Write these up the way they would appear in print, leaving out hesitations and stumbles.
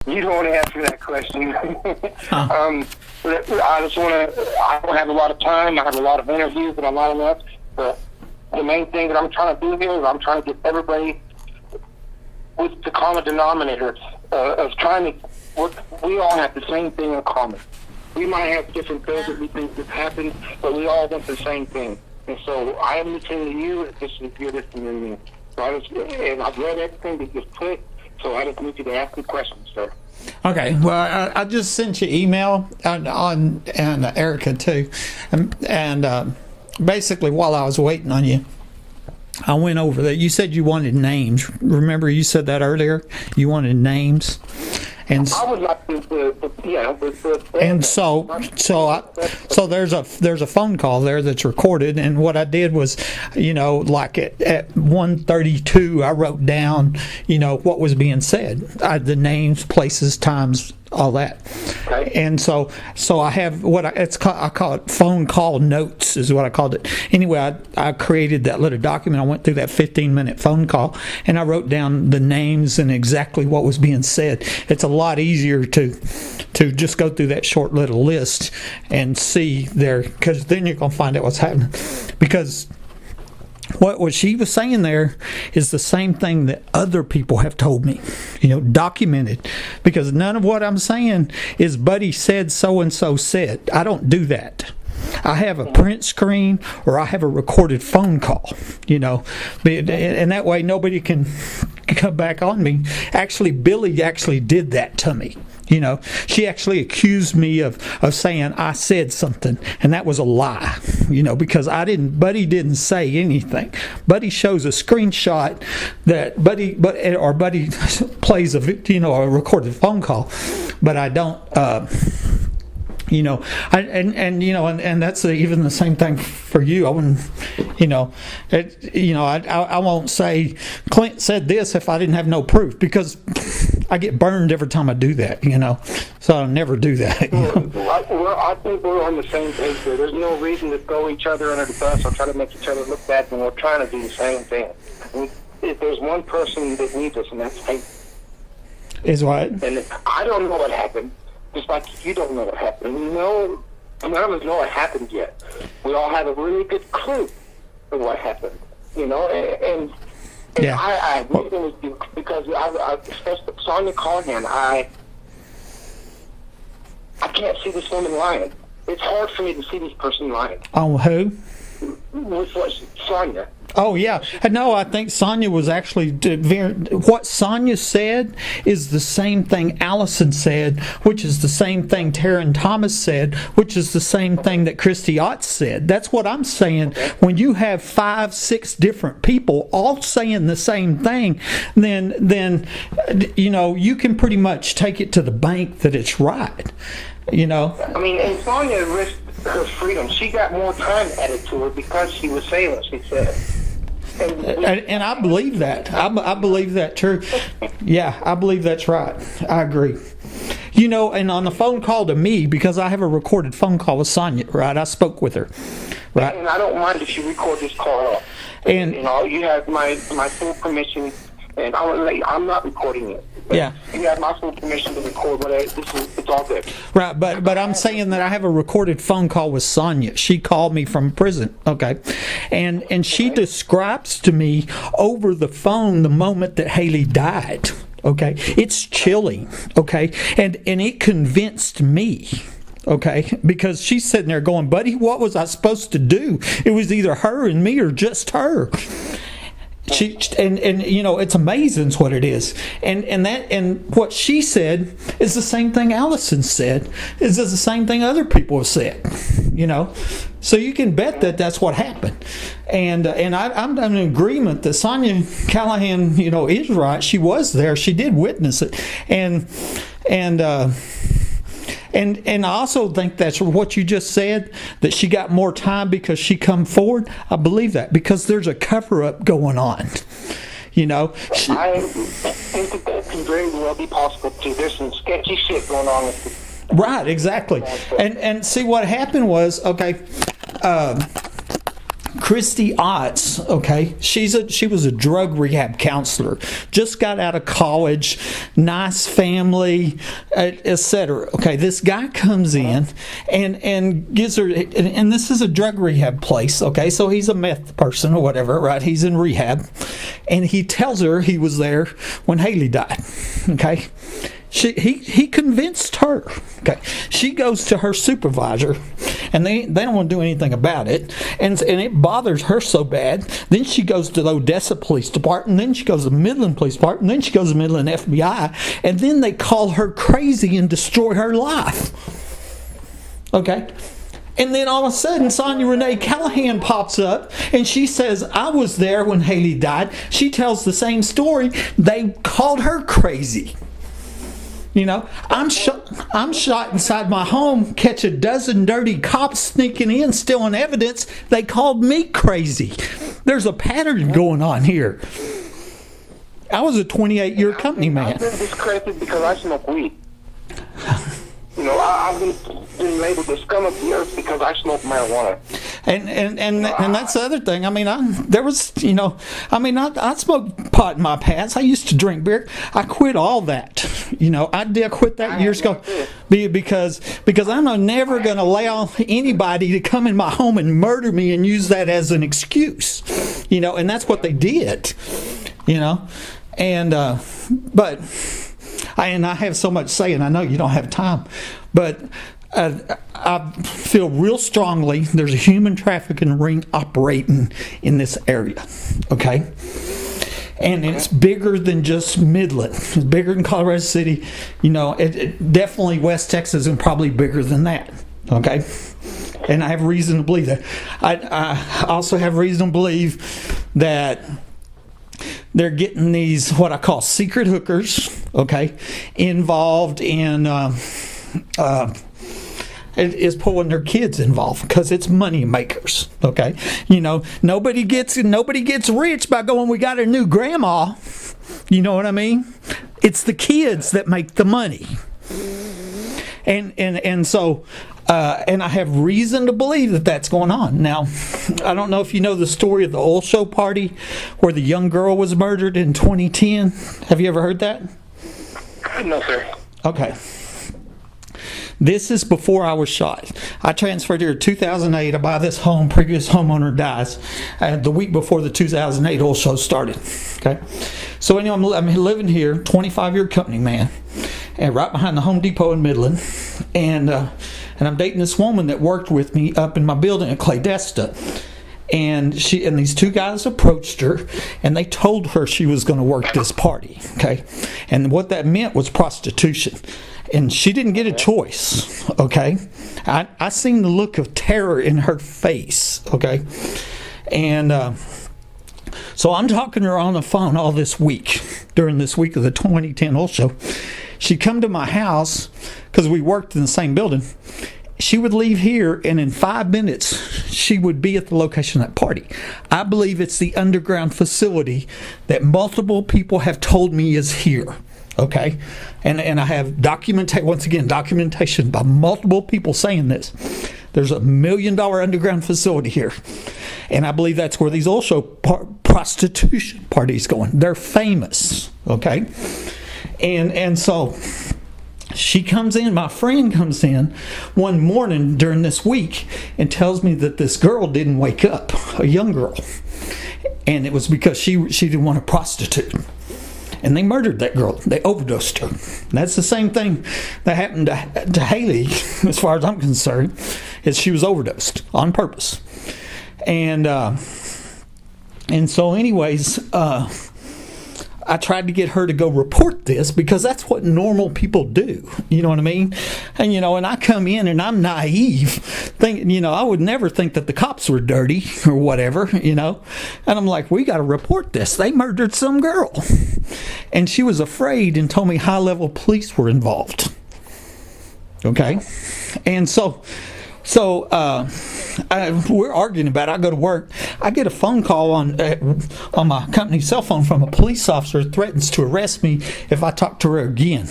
You don't want to answer that question. Huh. I don't have a lot of time. I have a lot of interviews, but I'm not enough. But the main thing that I'm trying to do here is I'm trying to get everybody with the common denominator of trying to, we all have the same thing in common. We might have different things that we think have happened, but we all want the same thing. And so I am listening to you, you're listening to me. So and I've read everything that you've put, so I just need you to ask me questions, sir. Okay, well, I just sent you email on and Erica too, and basically while I was waiting on you, I went over that. You said you wanted names. Remember, you said that earlier. You wanted names, and I would like and so there's a phone call there that's recorded, and what I did was, like at 1:32, I wrote down, what was being said, the names, places, times, all that. Okay. And so I have I call it phone call notes is what I called it. Anyway, I created that little document. I went through that 15-minute phone call, and I wrote down the names and exactly what was being said. It's a lot easier to just go through that short little list and see there, because then you're going to find out what's happening. Because what she was saying there is the same thing that other people have told me, documented. Because none of what I'm saying is Buddy said so-and-so said. I don't do that. I have a print screen or I have a recorded phone call, and that way nobody can come back on me. Actually, Billy did that to me. She actually accused me of saying I said something, and that was a lie, because Buddy didn't say anything. Buddy shows a screenshot that Buddy plays a recorded phone call, but I don't, and that's even the same thing for you. I wouldn't, I won't say Clint said this if I didn't have no proof, because I get burned every time I do that, so I'll never do that. I think we're on the same page there. There's no reason to throw each other under the bus or try to make each other look bad when we're trying to do the same thing. If there's one person that needs us, and that's Hailey. Is what? And I don't know what happened. Just like you don't know what happened. None of us know what happened yet. We all have a really good clue of what happened. And yeah. I agree with you, because especially Sonja Callahan, I can't see this woman lying. It's hard for me to see this person lying. On who? With Sonja. Oh, yeah. No, I think Sonja was actually what Sonja said is the same thing Allison said, which is the same thing Taryn Thomas said, which is the same thing that Christy Otts said. That's what I'm saying. Okay. When you have 5-6 different people all saying the same thing, then you can pretty much take it to the bank that it's right. I mean, and Sonja risked her freedom. She got more time added to her because she was saying what she said. And I believe that. I believe that true. Yeah, I believe that's right. I agree. And on the phone call to me, because I have a recorded phone call with Sonja, right? I spoke with her, right? And I don't mind if you record this call off. And you have my full permission, and I'm not recording it. Yeah. You have my full permission to record, but it's all good. Right, but I'm saying that I have a recorded phone call with Sonja. She called me from prison, okay? And she describes to me over the phone the moment that Hailey died, okay? It's chilling, okay? And it convinced me. Okay, because she's sitting there going, Buddy, what was I supposed to do? It was either her and me or just her. It's amazing what it is, and what she said is the same thing Allison said, is the same thing other people have said, so you can bet that that's what happened, and I'm in agreement that Sonja Callahan, is right. She was there. She did witness it, and I also think that's what you just said, that she got more time because she come forward. I believe that, because there's a cover-up going on. I think that can very well be possible too. There's some sketchy shit going on with the... Right, exactly. And see what happened was, okay, Christy Otts, okay, she was a drug rehab counselor, just got out of college, nice family, etc. Okay, this guy comes in and gives her, and this is a drug rehab place, okay, so he's a meth person or whatever, right? He's in rehab, and he tells her he was there when Hailey died, okay. He convinced her. Okay, she goes to her supervisor, and they don't want to do anything about it, and it bothers her so bad. Then she goes to the Odessa Police Department, and then she goes to the Midland Police Department, and then she goes to the Midland FBI, and then they call her crazy and destroy her life. Okay. And then all of a sudden, Sonja Renee Callahan pops up, and she says, I was there when Hailey died. She tells the same story. They called her crazy. You know, I'm shot inside my home, catch a dozen dirty cops sneaking in, stealing evidence. They called me crazy. There's a pattern going on here. I was a 28-year company man. I've been discredited because I smoke weed. You know, I've been labeled the scum of the earth because I smoke marijuana. And that's the other thing. I mean, I smoked pot in my past. I used to drink beer. I quit all that. You know, I did quit that years ago because I'm never going to allow anybody to come in my home and murder me and use that as an excuse. You know, and that's what they did. You know, and but I have so much to say, and I know you don't have time, but I feel real strongly there's a human trafficking ring operating in this area, okay? And it's bigger than just Midland. It's bigger than Colorado City. You know, it definitely West Texas and probably bigger than that, okay? And I have reason to believe that. I also have reason to believe that they're getting these, what I call secret hookers, okay, involved in is pulling their kids involved because it's money makers. Okay, you know, nobody gets rich by going, we got a new grandma. You know what I mean? It's the kids that make the money, and so and I have reason to believe that that's going on. Now, I don't know if you know the story of the oil show party where the young girl was murdered in 2010. Have you ever heard that? No, sir. Okay. This is before I was shot. I transferred here in 2008. I buy this home. Previous homeowner dies the week before the 2008 oil show started. Okay, so anyway, I'm living here, 25-year company man, and right behind the Home Depot in Midland, and I'm dating this woman that worked with me up in my building at Claydesta. And these two guys approached her, and they told her she was going to work this party. Okay, and what that meant was prostitution. And she didn't get a choice, okay? I seen the look of terror in her face, okay? And so I'm talking to her on the phone all this week, during this week of the 2010 oil show. She come to my house, because we worked in the same building. She would leave here, and in 5 minutes, she would be at the location of that party. I believe it's the underground facility that multiple people have told me is here. Okay, and I have documentation by multiple people saying this. There's $1 million underground facility here, and I believe that's where these oil show prostitution parties going. They're famous, okay, and so she comes in. My friend comes in one morning during this week and tells me that this girl didn't wake up, a young girl, and it was because she didn't want to prostitute. And they murdered that girl. They overdosed her. And that's the same thing that happened to Hailey, as far as I'm concerned, is she was overdosed on purpose. And so anyways, I tried to get her to go report this because that's what normal people do. You know what I mean? And, you know, and I come in and I'm naive, thinking, you know, I would never think that the cops were dirty or whatever, you know. And I'm like, we got to report this. They murdered some girl. And she was afraid and told me high-level police were involved. Okay? And so we're arguing about it. I go to work. I get a phone call on my company cell phone from a police officer who threatens to arrest me if I talk to her again.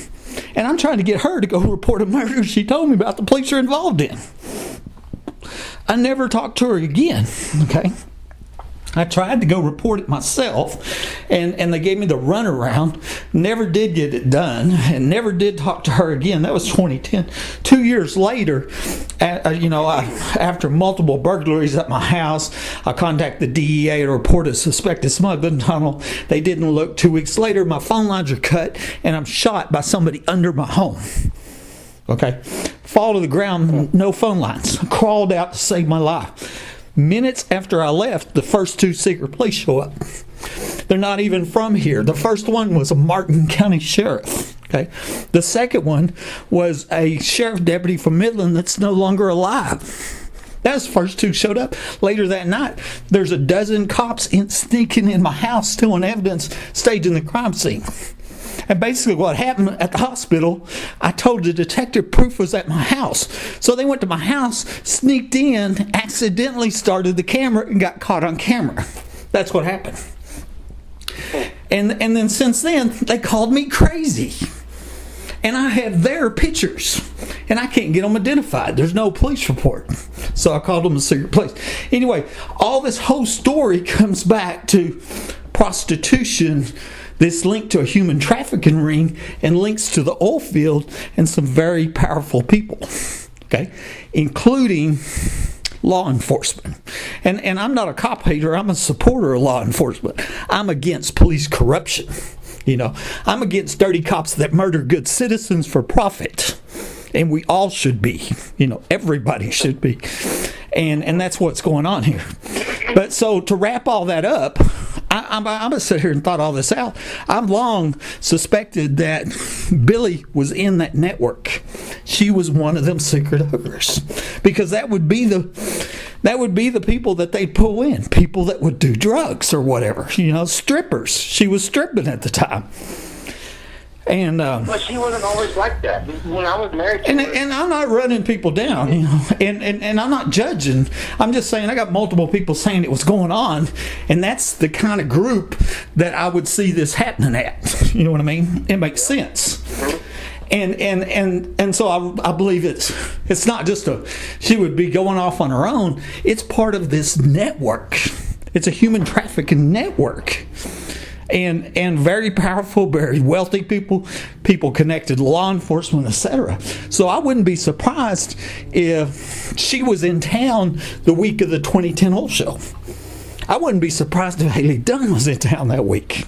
And I'm trying to get her to go report a murder she told me about the police are involved in. I never talked to her again. Okay? I tried to go report it myself, and they gave me the runaround. Never did get it done, and never did talk to her again. That was 2010. 2 years later, after multiple burglaries at my house, I contacted the DEA to report a suspected smuggling tunnel. They didn't look. 2 weeks later, my phone lines are cut, and I'm shot by somebody under my home. Okay? Fall to the ground, no phone lines. Crawled out to save my life. Minutes after I left, the first 2 secret police show up. They're not even from here. The first one was a Martin County sheriff. Okay, the second one was a sheriff deputy from Midland that's no longer alive. That's the first 2 showed up. Later that night, there's a dozen cops sneaking in my house, stealing evidence, staging the crime scene. And basically what happened at the hospital, I told the detective proof was at my house. So they went to my house, sneaked in, accidentally started the camera, and got caught on camera. That's what happened. And then since then, they called me crazy. And I have their pictures. And I can't get them identified. There's no police report. So I called them a secret police. Anyway, all this whole story comes back to prostitution, this link to a human trafficking ring, and links to the oil field and some very powerful people, okay, including law enforcement. And I'm not a cop hater. I'm a supporter of law enforcement. I'm against police corruption. I'm against dirty cops that murder good citizens for profit. And we all should be. Everybody should be. And that's what's going on here. But so to wrap all that up, I'm going to sit here and thought all this out. I've long suspected that Billy was in that network. She was one of them secret hookers, because that would be the people that they'd pull in, people that would do drugs or whatever. Strippers. She was stripping at the time. And but she wasn't always like that. When I was married to her, and I'm not running people down, and I'm not judging. I'm just saying I got multiple people saying it was going on, and that's the kind of group that I would see this happening at. You know what I mean? It makes sense. And so I believe it's not just she would be going off on her own. It's part of this network. It's a human trafficking network. And very powerful, very wealthy people connected to law enforcement, etc. So I wouldn't be surprised if she was in town the week of the 2010 oil show. I wouldn't be surprised if Hailey Dunn was in town that week.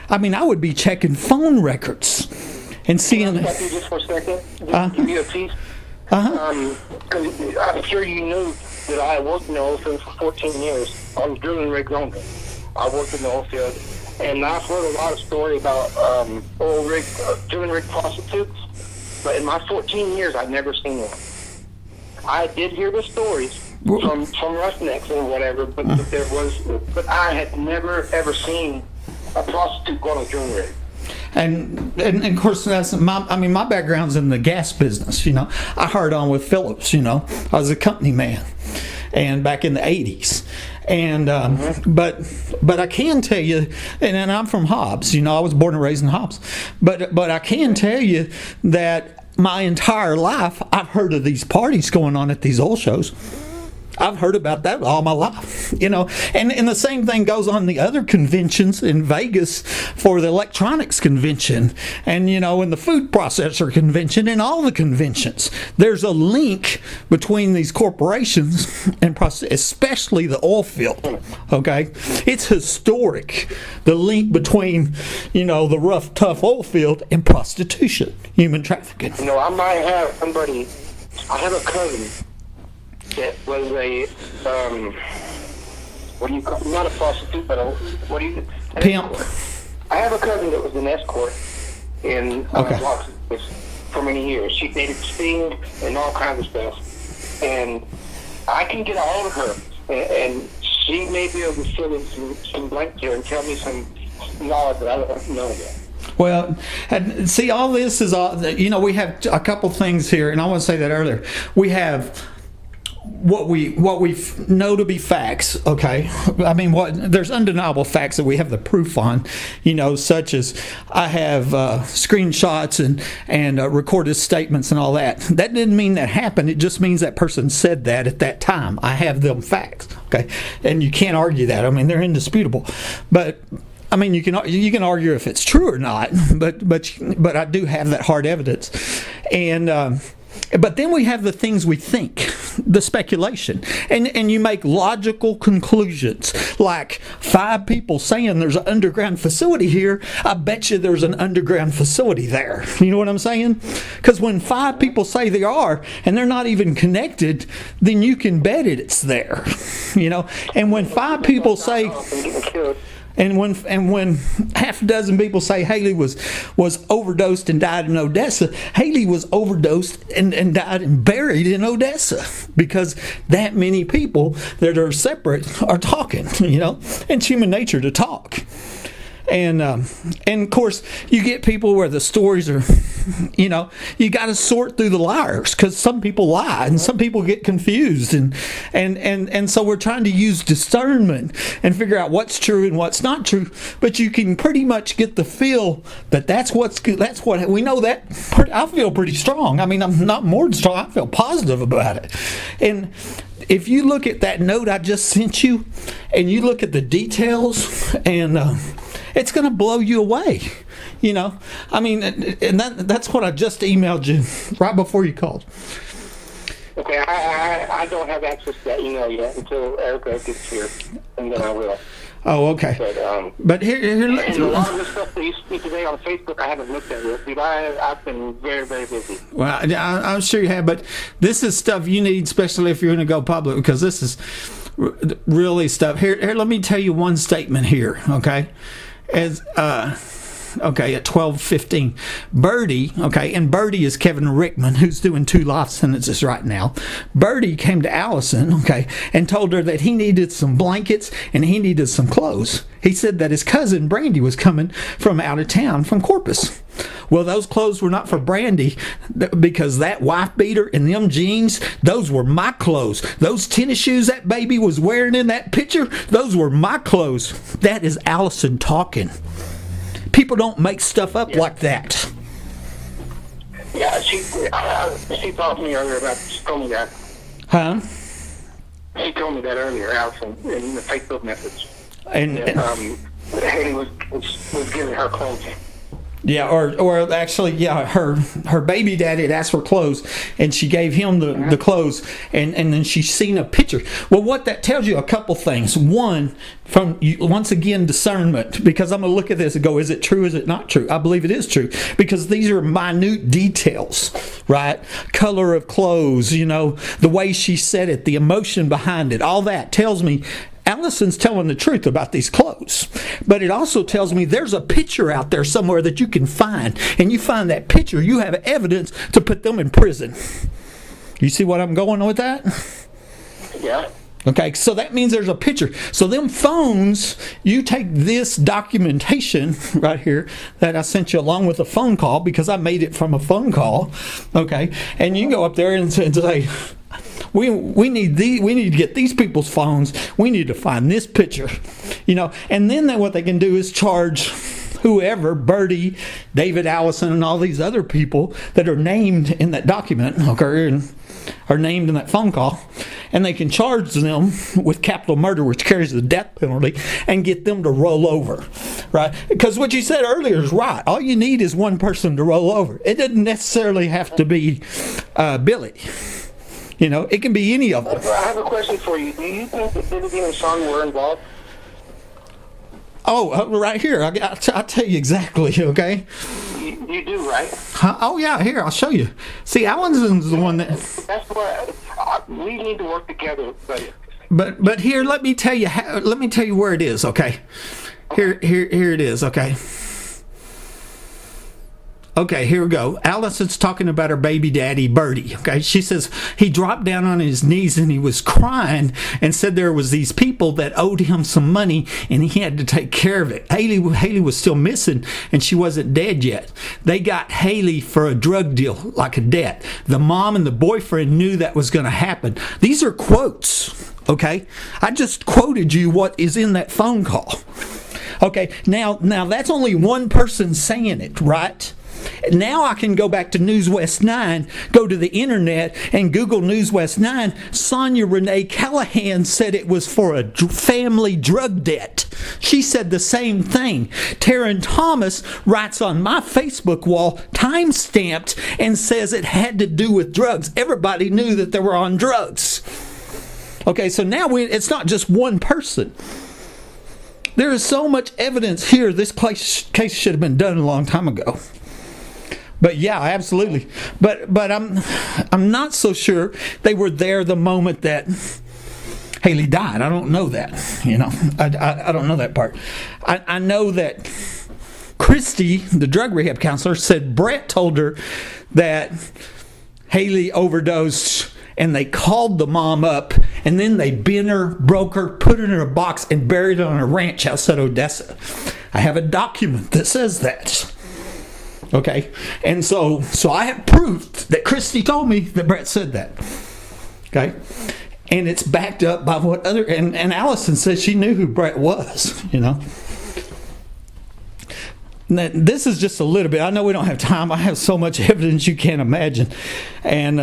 I mean, I would be checking phone records and seeing. Can I stop you just for a second? Give you a piece. Because I'm sure you knew that I worked in the oil field for 14 years. I was drilling rigs only. I worked in the oil field. And I've heard a lot of stories about drilling rig prostitutes, but in my 14 years, I've never seen one. I did hear the stories from roughnecks or whatever, but I had never ever seen a prostitute go on a drilling rig. And of course, that's my background's in the gas business. I hired on with Phillips. I was a company man, and back in the 80s. And but I can tell you, and I'm from Hobbs. I was born and raised in Hobbs. But I can tell you that my entire life I've heard of these parties going on at these oil shows. I've heard about that all my life, and the same thing goes on the other conventions in Vegas for the electronics convention, and in the food processor convention, and all the conventions. There's a link between these corporations and especially the oil field. Okay, it's historic. The link between the rough, tough oil field and prostitution, human trafficking. I might have somebody. I have a cousin that was a what do you call, not a prostitute, but what do you pimp. I have a cousin that was an escort in Los Angeles for many years. She dated Sting and all kinds of stuff, and I can get a hold of her, and she may be able to fill in some blanks here and tell me some knowledge that I don't know yet. Well, and see, all this is all. We have a couple things here, and I want to say that earlier. We have what we know to be facts, okay? I mean, there's undeniable facts that we have the proof on, such as I have screenshots and recorded statements and all that. That didn't mean that happened. It just means that person said that at that time. I have them facts, okay? And you can't argue that. I mean, they're indisputable. But I mean, you can argue if it's true or not, but I do have that hard evidence, and. But then we have the things we think, the speculation, and you make logical conclusions, like 5 people saying there's an underground facility here. I bet you there's an underground facility there. You know what I'm saying? Because when 5 people say they are, and they're not even connected, then you can bet it's there. And when 5 people say. And when half a dozen people say Hailey was overdosed and died in Odessa, Hailey was overdosed and died and buried in Odessa, because that many people that are separate are talking, and it's human nature to talk. And of course, you get people where the stories are, you got to sort through the liars, because some people lie and some people get confused, and so we're trying to use discernment and figure out what's true and what's not true. But you can pretty much get the feel that that's what we know. That I feel pretty strong. I mean, I'm not more than strong. I feel positive about it. And if you look at that note I just sent you, and you look at the details, and it's going to blow you away. I mean, and that's what I just emailed you right before you called. Okay, I don't have access to that email yet until Erica gets here, and then I will. Oh, okay. But here, and a lot of the stuff that you speak today on Facebook, I haven't looked at yet. I've been very, very busy. Well, I'm sure you have, but this is stuff you need, especially if you're going to go public, because this is really stuff. Here, let me tell you one statement here, okay? At 12:15, Birdie, and Birdie is Kevin Rickman, who's doing 2 life sentences right now. Birdie came to Allison, and told her that he needed some blankets and he needed some clothes. He said that his cousin Brandy was coming from out of town from Corpus. Well, those clothes were not for Brandy, because that wife beater and them jeans, those were my clothes. Those tennis shoes that baby was wearing in that picture, those were my clothes. That is Allison talking. People don't make stuff up like that. Yeah, she talked to me earlier about, she told me that. Huh? She told me that earlier, Allison, in the Facebook message. And Hailey was giving her clothes. Yeah, or actually, yeah, her baby daddy had asked for clothes, and she gave him the clothes, and then she's seen a picture. Well, what that tells you, a couple things. One, once again, discernment, because I'm going to look at this and go, is it true, is it not true? I believe it is true, because these are minute details, right? Color of clothes, the way she said it, the emotion behind it, all that tells me Allison's telling the truth about these clothes. But it also tells me there's a picture out there somewhere that you can find. And you find that picture, you have evidence to put them in prison. You see what I'm going with that? Yeah. Okay, so that means there's a picture. So them phones, you take this documentation right here that I sent you along with a phone call, because I made it from a phone call, okay, and you go up there and say, we need to get these people's phones. We need to find this picture, and then what they can do is charge whoever, Birdie, David Allison, and all these other people that are named in that document, okay, and are named in that phone call, and they can charge them with capital murder, which carries the death penalty, and get them to roll over, right? Because what you said earlier is right. All you need is one person to roll over. It doesn't necessarily have to be Billy. It can be any of them. I have a question for you. Do you think that Billy and Sean were involved? Oh, right here. I'll tell you exactly, okay? You do, right? Oh, yeah, here, I'll show you. See, Allison's the one that... That's what... we need to work together, But here, let me tell you where it is, okay? Here it is, okay? Okay, here we go. Allison's talking about her baby daddy, Birdie. Okay, she says he dropped down on his knees and he was crying and said there was these people that owed him some money and he had to take care of it. Hailey was still missing and she wasn't dead yet. They got Hailey for a drug deal, like a debt. The mom and the boyfriend knew that was going to happen. These are quotes. Okay, I just quoted you what is in that phone call. Okay, now that's only one person saying it, right? Now I can go back to News West 9, go to the internet, and Google News West 9. Sonja Renee Callahan said it was for a family drug debt. She said the same thing. Taryn Thomas writes on my Facebook wall, time-stamped, and says it had to do with drugs. Everybody knew that they were on drugs. Okay, so now it's not just one person. There is so much evidence here. This case should have been done a long time ago. But yeah, absolutely. But I'm not so sure they were there the moment that Hailey died. I don't know that. I don't know that part. I know that Christy, the drug rehab counselor, said Brett told her that Hailey overdosed, and they called the mom up, and then they bent her, broke her, put her in a box, and buried her on a ranch outside Odessa. I have a document that says that. Okay, and so I have proof that Christy told me that Brett said that. Okay, and it's backed up by what other and Allison says she knew who Brett was. This is just a little bit. I know we don't have time. I have so much evidence you can't imagine, and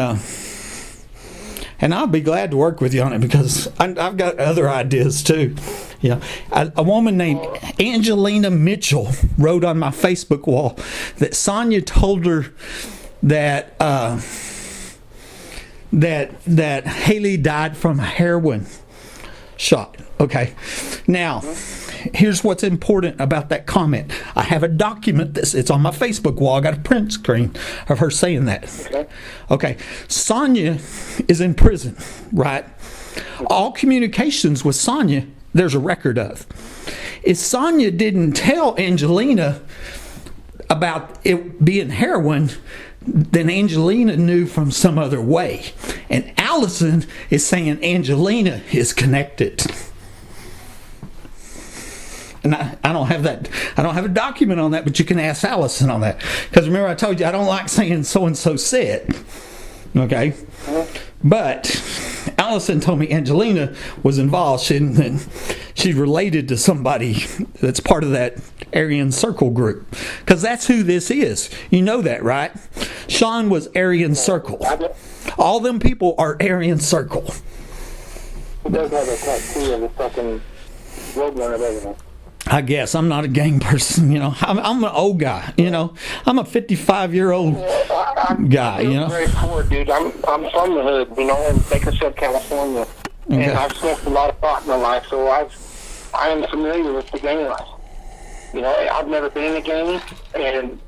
I'll be glad to work with you on it because I've got other ideas too. A woman named Angelina Mitchell wrote on my Facebook wall that Sonja told her that that Hailey died from a heroin shot. Okay, now here's what's important about that comment. I have a document. It's on my Facebook wall. I got a print screen of her saying that. Okay, Sonja is in prison, right? All communications with Sonja, there's a record of. If Sonja didn't tell Angelina about it being heroin, then Angelina knew from some other way. And Allison is saying Angelina is connected. And I don't have that. I don't have a document on that, but you can ask Allison on that. Because remember I told you I don't like saying so-and-so said. Okay? But Allison told me Angelina was involved. She related to somebody that's part of that Aryan Circle group. Because that's who this is. You know that, right? Sean was Aryan Circle. All them people are Aryan Circle. He does have a tattoo of the fucking roadrunner of everything. I guess I'm not a gang person, I'm an old guy, I'm a 55-year-old guy, I'm very poor, dude. I'm from the hood, in Bakersfield, California, okay. And I've smoked a lot of pot in my life, so I am familiar with the gang life. I've never been in a gang, and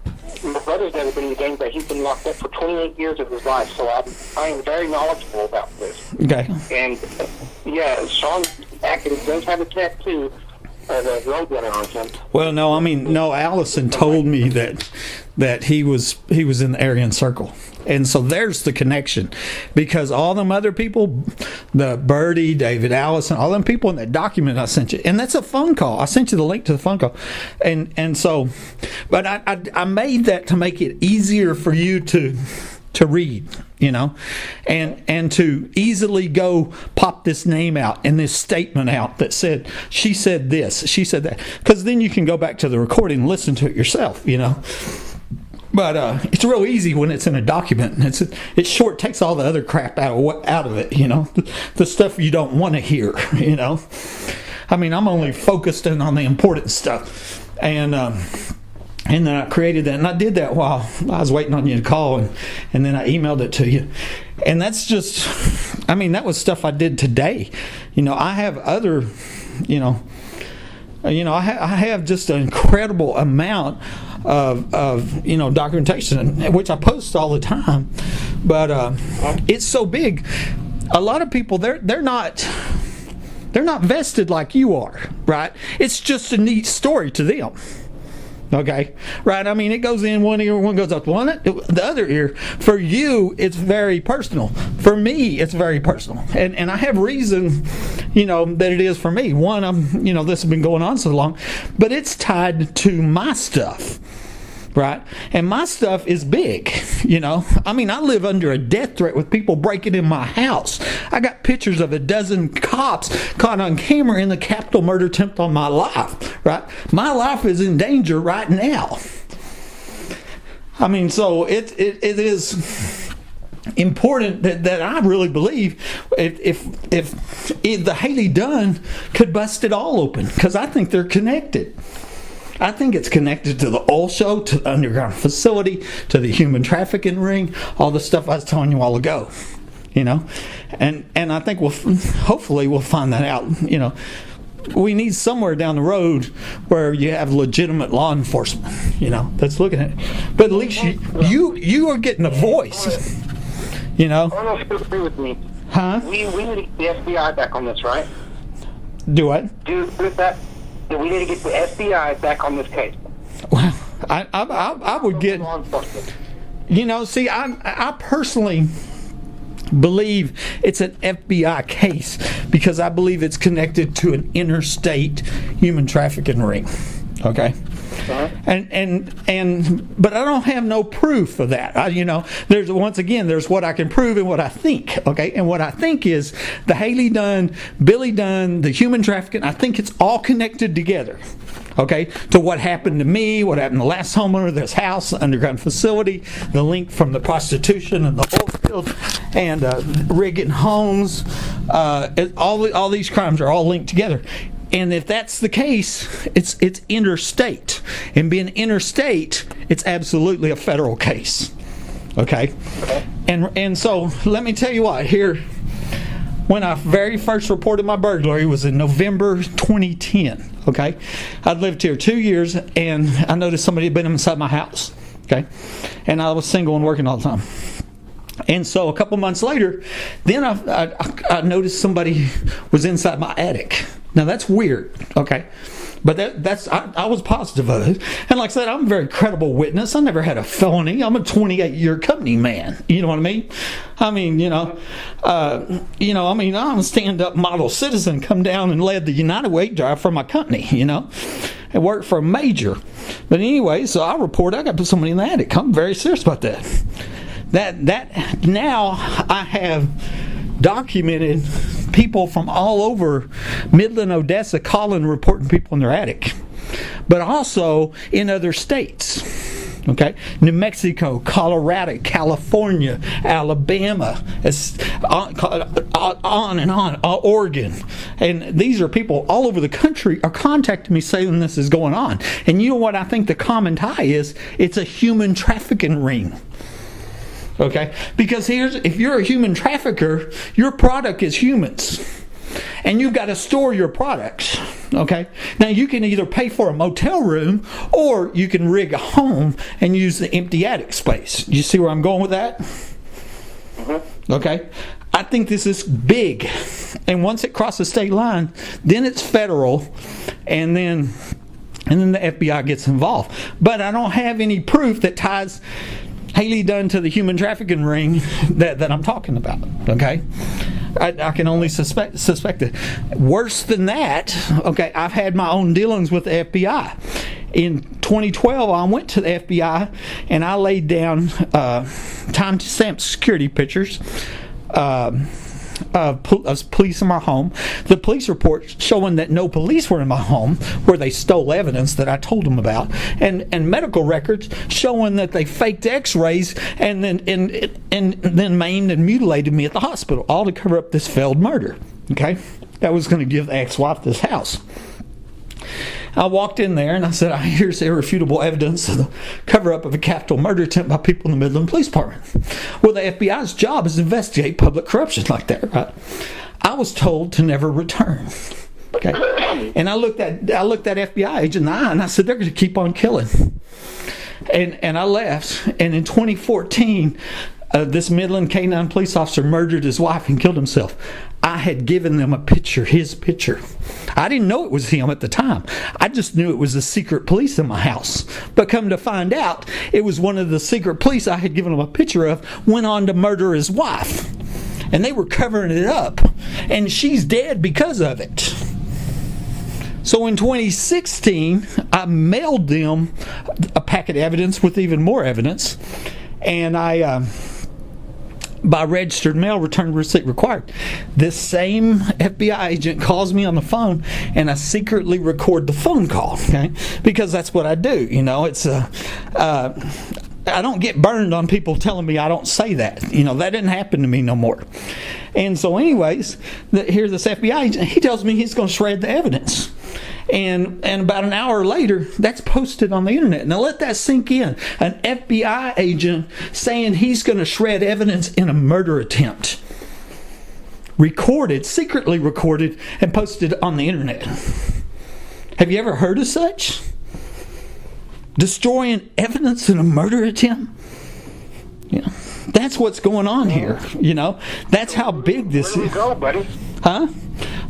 my brother's never been in a gang, but he's been locked up for 28 years of his life, so I am very knowledgeable about this. Okay. And Sean Atkins does have a tattoo. Well, no. Allison told me that he was in the Aryan Circle, and so there's the connection, because all them other people, the Birdie, David, Allison, all them people in that document I sent you, and that's a phone call. I sent you the link to the phone call, and so, but I made that to make it easier for you to read, and to easily go pop this name out and this statement out that said, she said this, she said that, because then you can go back to the recording and listen to it yourself, But it's real easy when it's in a document, and it's short, takes all the other crap out of it, the stuff you don't want to hear, I'm only focused in on the important stuff, and then I created that, and I did that while I was waiting on you to call, and then I emailed it to you. And that's just, that was stuff I did today. I have other, I have just an incredible amount of documentation, which I post all the time. But it's so big. A lot of people, they're not vested like you are, right? It's just a neat story to them. Okay, right? I mean, it goes in one ear, one goes out the other ear. For you, it's very personal. For me, it's very personal, and I have reason, that it is for me. One, this has been going on so long, but it's tied to my stuff. Right? And my stuff is big, I mean, I live under a death threat with people breaking in my house. I got pictures of a dozen cops caught on camera in the capital murder attempt on my life, right? My life is in danger right now. I mean, so it is important that I really believe if the Hailey Dunn could bust it all open, because I think they're connected. I think it's connected to the oil show, to the underground facility, to the human trafficking ring, all the stuff I was telling you a while ago, and I think hopefully we'll find that out. We need somewhere down the road where you have legitimate law enforcement, that's looking at it. But at least you are getting a voice, I don't know if you agree with me. Huh? We need the FBI back on this, right? Do what? Do with that. We need to get the FBI back on this case. Well, I would get, see, I personally believe it's an FBI case because I believe it's connected to an interstate human trafficking ring. Okay. Uh-huh. But I don't have no proof of that. There's what I can prove and what I think. Okay, and what I think is the Hailey Dunn, Billy Dunn, the human trafficking. I think it's all connected together. Okay, to what happened to me, what happened to the last homeowner, this house, the underground facility, the link from the prostitution and the oil field, and rigging homes. All these crimes are all linked together. And if that's the case, it's interstate. And being interstate, it's absolutely a federal case. Okay? And so let me tell you what, here, when I very first reported my burglary was in November 2010. Okay? I'd lived here 2 years and I noticed somebody had been inside my house. Okay? And I was single and working all the time. And so a couple months later, then I noticed somebody was inside my attic. Now that's weird, okay? But I was positive of it. And like I said, I'm a very credible witness. I never had a felony. I'm a 28-year company man. You know what I mean? I mean, I'm a stand-up model citizen, come down and led the United Way drive for my company, I worked for a major. But anyway, so I got to put somebody in the attic. I'm very serious about that. That now I have documented people from all over Midland, Odessa calling, reporting people in their attic, but also in other states. Okay, New Mexico, Colorado, California, Alabama, on and on, Oregon, and these are people all over the country are contacting me saying this is going on. And you know what I think the common tie is? It's a human trafficking ring. Okay, because if you're a human trafficker, your product is humans, and you've got to store your products. Okay, now you can either pay for a motel room or you can rig a home and use the empty attic space. You see where I'm going with that? Mm-hmm. Okay, I think this is big, and once it crosses state line, then it's federal, and then the FBI gets involved. But I don't have any proof that ties Hailey Dunn to the human trafficking ring that I'm talking about. Okay, I can only suspect it. Worse than that, okay, I've had my own dealings with the FBI. In 2012, I went to the FBI and I laid down time-stamped security pictures of police in my home. The police report showing that no police were in my home, where they stole evidence that I told them about, and medical records showing that they faked X-rays and then maimed and mutilated me at the hospital, all to cover up this failed murder. Okay, that was going to give the ex-wife this house. I walked in there and I said, here's irrefutable evidence of the cover-up of a capital murder attempt by people in the Midland Police Department. Well, the FBI's job is to investigate public corruption like that, right? I was told to never return. Okay, and I looked at FBI agent in the eye and I said, they're going to keep on killing. And I left. And in 2014, this Midland K-9 police officer murdered his wife and killed himself. I had given them a picture, his picture. I didn't know it was him at the time. I just knew it was the secret police in my house. But come to find out, it was one of the secret police I had given him a picture of, went on to murder his wife. And they were covering it up. And she's dead because of it. So in 2016, I mailed them a packet of evidence with even more evidence. And I... by registered mail, return receipt required. This same FBI agent calls me on the phone, and I secretly record the phone call, okay? Because that's what I do, you know. It's I don't get burned on people telling me I don't say that. You know, that didn't happen to me no more. And so anyways, here's this FBI agent. He tells me he's going to shred the evidence. And about an hour later, that's posted on the internet. Now let that sink in. An FBI agent saying he's going to shred evidence in a murder attempt. Recorded, secretly recorded, and posted on the internet. Have you ever heard of such? Destroying evidence in a murder attempt? Yeah. That's what's going on here, you know. That's how big this is. Where do we go, buddy? Huh?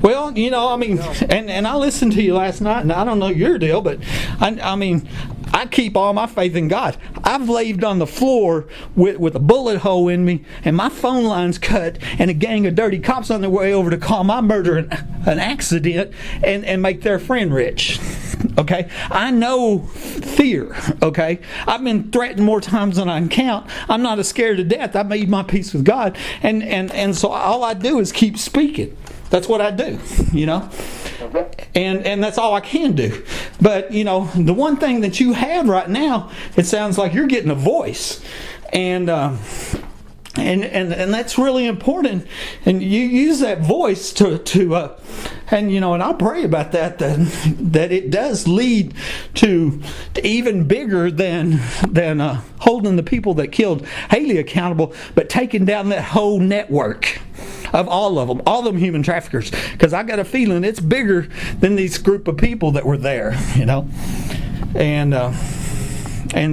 Well, you know, I mean, and I listened to you last night, and I don't know your deal, but I mean, I keep all my faith in God. I've laid on the floor with a bullet hole in me, and my phone line's cut, and a gang of dirty cops on their way over to call my murder an accident and make their friend rich. Okay? I know fear. Okay? I've been threatened more times than I can count. I'm not scared to death. I made my peace with God, and so all I do is keep speaking. That's what I do, you know, and that's all I can do. But you know, the one thing that you have right now, it sounds like you're getting a voice, and that's really important. And you use that voice to and you know, and I'll pray about that it does lead to even bigger than holding the people that killed Hailey accountable, but taking down that whole network of all of them human traffickers, because I got a feeling it's bigger than these group of people that were there, you know, and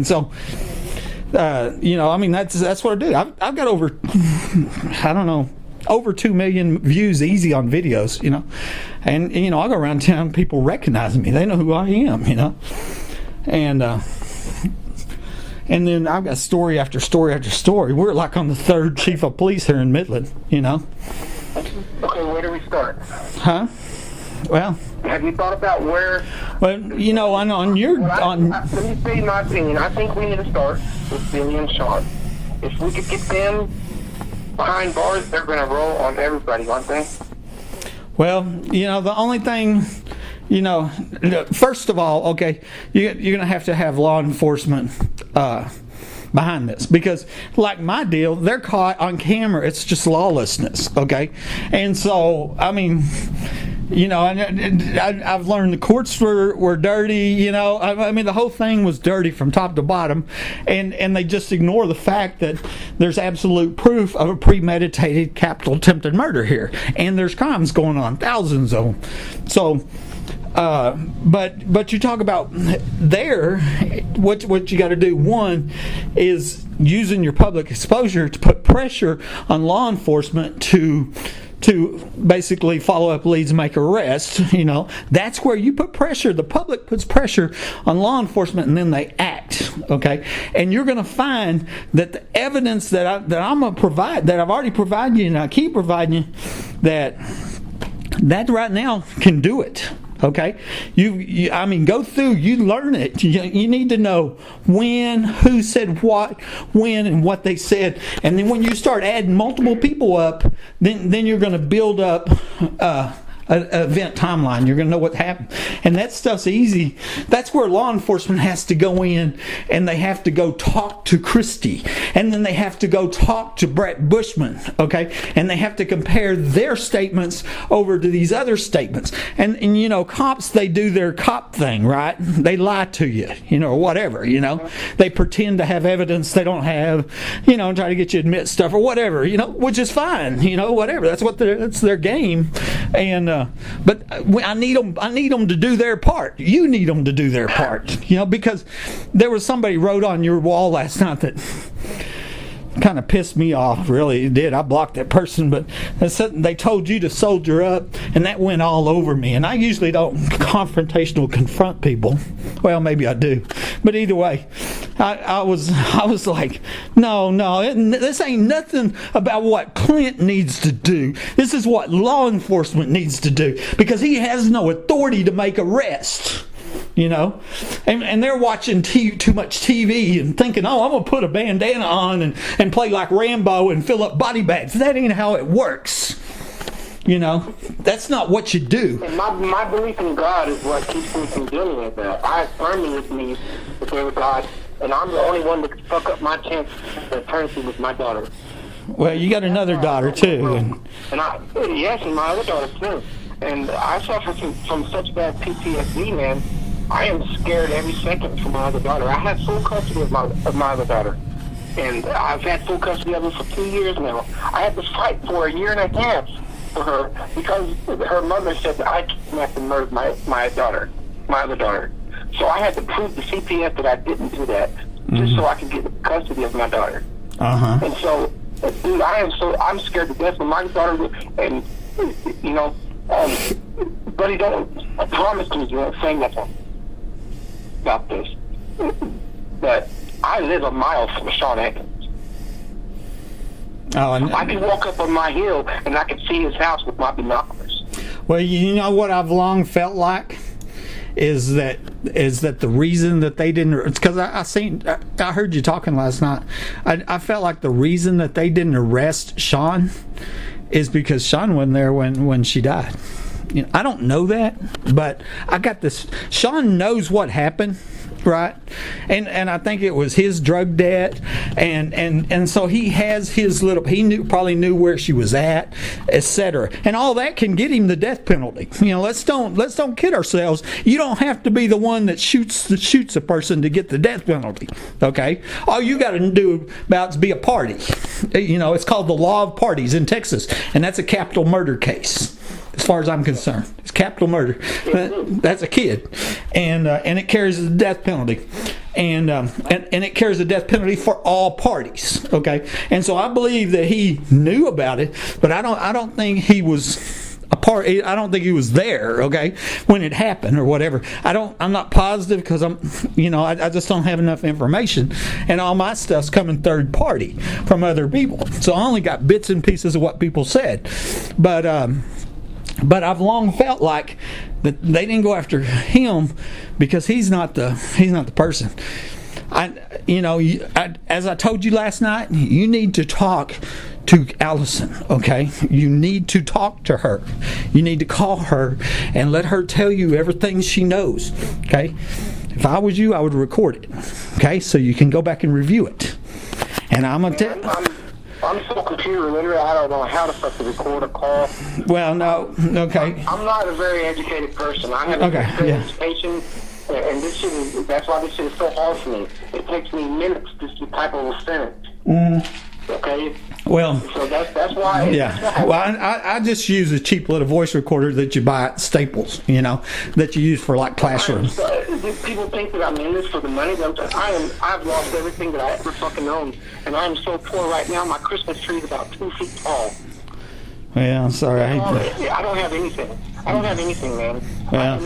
so you know, I mean, that's what I do. I've got over, I don't know, over 2 million views easy on videos, you know, and you know, I go around town, people recognize me, they know who I am, you know, and then I've got story after story after story. We're like on the third chief of police here in Midland, you know. Okay, where do we start? Huh? Well, have you thought about where? Well, you know, let me say my opinion. I think we need to start with Billy and Sean. If we could get them behind bars, they're going to roll on everybody, aren't they? Well, you know, the only thing, you know, first of all, okay, you're going to have law enforcement behind this, because like my deal, they're caught on camera. It's just lawlessness, okay? And so, I mean, you know, I've learned the courts were dirty, you know. I mean, the whole thing was dirty from top to bottom, and they just ignore the fact that there's absolute proof of a premeditated capital attempted murder here, and there's crimes going on, thousands of them. So, but you talk about there, what you got to do. One is using your public exposure to put pressure on law enforcement to basically follow up leads and make arrests. You know, that's where you put pressure. The public puts pressure on law enforcement, and then they act. Okay, and you're going to find that the evidence that I'm going to provide, that I've already provided you, and I keep providing you, that right now can do it. Okay, you I mean, go through, you learn it. You need to know when, who said what, when, and what they said, and then when you start adding multiple people up, then you're going to build up an event timeline. You're going to know what happened, and that stuff's easy. That's where law enforcement has to go in, and they have to go talk to Christie, and then they have to go talk to Brett Bushman, okay, and they have to compare their statements over to these other statements, and you know, cops, they do their cop thing, right? They lie to you, you know, or whatever, you know, they pretend to have evidence they don't have, you know, and try to get you to admit stuff or whatever, you know, which is fine, you know, whatever. That's their game, and but I need them to do their part. You need them to do their part, you know, because there was somebody wrote on your wall last night kind of pissed me off. Really, it did. I blocked that person, but they told you to soldier up, and that went all over me. And I usually don't confrontational confront people. Well, maybe I do, but either way, I was like, no, this ain't nothing about what Clint needs to do. This is what law enforcement needs to do, because he has no authority to make arrests. You know, and they're watching too much TV and thinking, oh, I'm going to put a bandana on and play like Rambo and fill up body bags. That ain't how it works. You know, that's not what you do. And my belief in God is what keeps me from dealing with that. I firmly believe that there was God, and I'm the only one that could fuck up my chance of eternity with my daughter. Well, you got another daughter, too. Yes, and my other daughter, too. And I suffer from such bad PTSD, man. I am scared every second for my other daughter. I have full custody of my other daughter. And I've had full custody of her for 2 years now. I had to fight for a year and a half for her because her mother said that I kidnapped and murdered my other daughter. So I had to prove to CPS that I didn't do that, just so I could get custody of my daughter. Uh-huh. And so, dude, I'm scared to death for my daughter. And, you know, buddy, I promise you, you won't say nothing about this. But I live a mile from Sean Atkins. Oh, I can walk up on my hill and I can see his house with my binoculars. Well, you know what I've long felt like is that the reason that they didn't, it's because I heard you talking last night. I felt like the reason that they didn't arrest Sean is because Sean wasn't there when she died. You know, I don't know that, but I got this. Sean knows what happened, right? And I think it was his drug debt, and so he has his little. He probably knew where she was at, etc. And all that can get him the death penalty. You know, let's don't kid ourselves. You don't have to be the one that shoots a person to get the death penalty. Okay, all you got to do about is be a party. You know, it's called the law of parties in Texas, and that's a capital murder case. As far as I'm concerned, it's capital murder. That's a kid, and it carries the death penalty, and it carries the death penalty for all parties. Okay, and so I believe that he knew about it, but I don't think he was a part. I don't think he was there. Okay, when it happened or whatever. I'm not positive because I just don't have enough information, and all my stuff's coming third party from other people. So I only got bits and pieces of what people said, But I've long felt like that they didn't go after him because he's not the person. As I told you last night, you need to talk to Allison, okay? You need to talk to her. You need to call her and let her tell you everything she knows, okay? If I was you, I would record it, okay? So you can go back and review it. And I'm going to tell... I'm so computer literate, I don't know how the fuck to record a call. Well, no, okay. I'm not a very educated person. I have education, and that's why this shit is so hard for me. It takes me minutes just to type a sentence. Okay? Well, so that's why. Yeah. Well, I just use a cheap little voice recorder that you buy at Staples, that you use for like classrooms. People think that I'm in this for the money. I've lost everything that I ever fucking owned, and I'm so poor right now. My Christmas tree is about 2 feet tall. Yeah, I'm sorry. I don't have anything. I don't have anything, man. Well,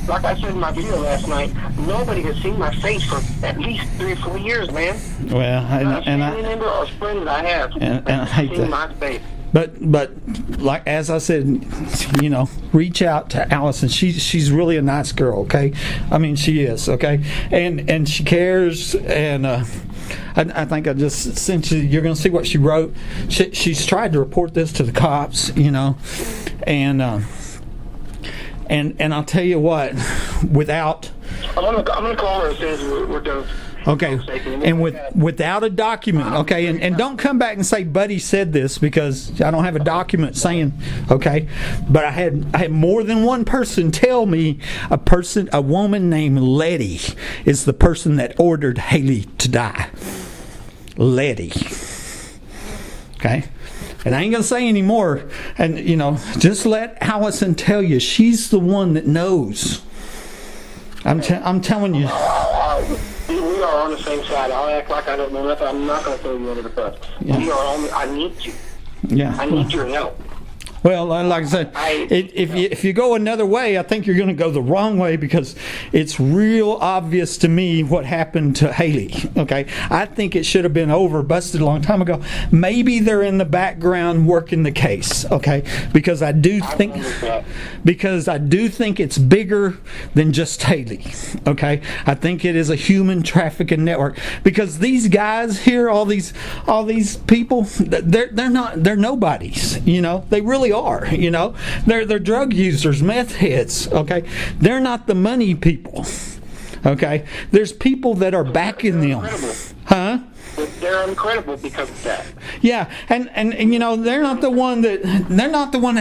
like I said in my video last night, nobody has seen my face for at least 3 or 4 years, man. Well, family member or friend that I have, and I hate that. My face. But like as I said, reach out to Allison. She's really a nice girl, okay? I mean, she is, okay? And she cares, and I think I just sent you. You're going to see what she wrote. She's tried to report this to the cops, and I'll tell you what, without. I'm gonna call her as soon as we're done. Okay, and without a document, okay, and don't come back and say Buddy said this, because I don't have a document saying, okay, but I had more than one person tell me a woman named Letty is the person that ordered Hailey to die. Letty. Okay? And I ain't going to say any more, and just let Allison tell you, she's the one that knows. I'm telling you. We are on the same side. I'll act like I don't know nothing. I'm not going to throw you under the bus. Yeah. We are on. I need you. Yeah. I need your help. Well, like I said, if you go another way, I think you're going to go the wrong way, because it's real obvious to me what happened to Hailey. Okay, I think it should have been busted a long time ago. Maybe they're in the background working the case. Okay, because I do think it's bigger than just Hailey. Okay, I think it is a human trafficking network, because these guys here, all these people, they're nobodies. You know, they really are. You know, they're drug users, meth heads. Okay, they're not the money people. Okay, there's people that are backing them. Huh? They're incredible because of that. Yeah, and you know, they're not the one that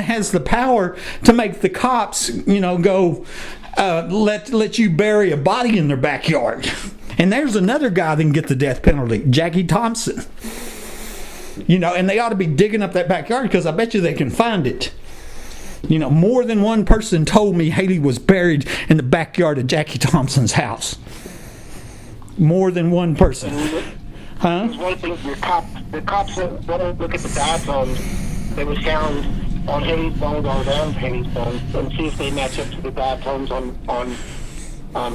has the power to make the cops, you know, go let you bury a body in their backyard. And there's another guy that can get the death penalty, Jackie Thompson. You know, and they ought to be digging up that backyard, because I bet you they can find it. You know, more than one person told me Hailey was buried in the backyard of Jackie Thompson's house. More than one person. Huh? There's one thing, the cops don't look at the diatoms that was found on Hailey's bones, on around Hailey's bones, and see if they match up to the diatoms on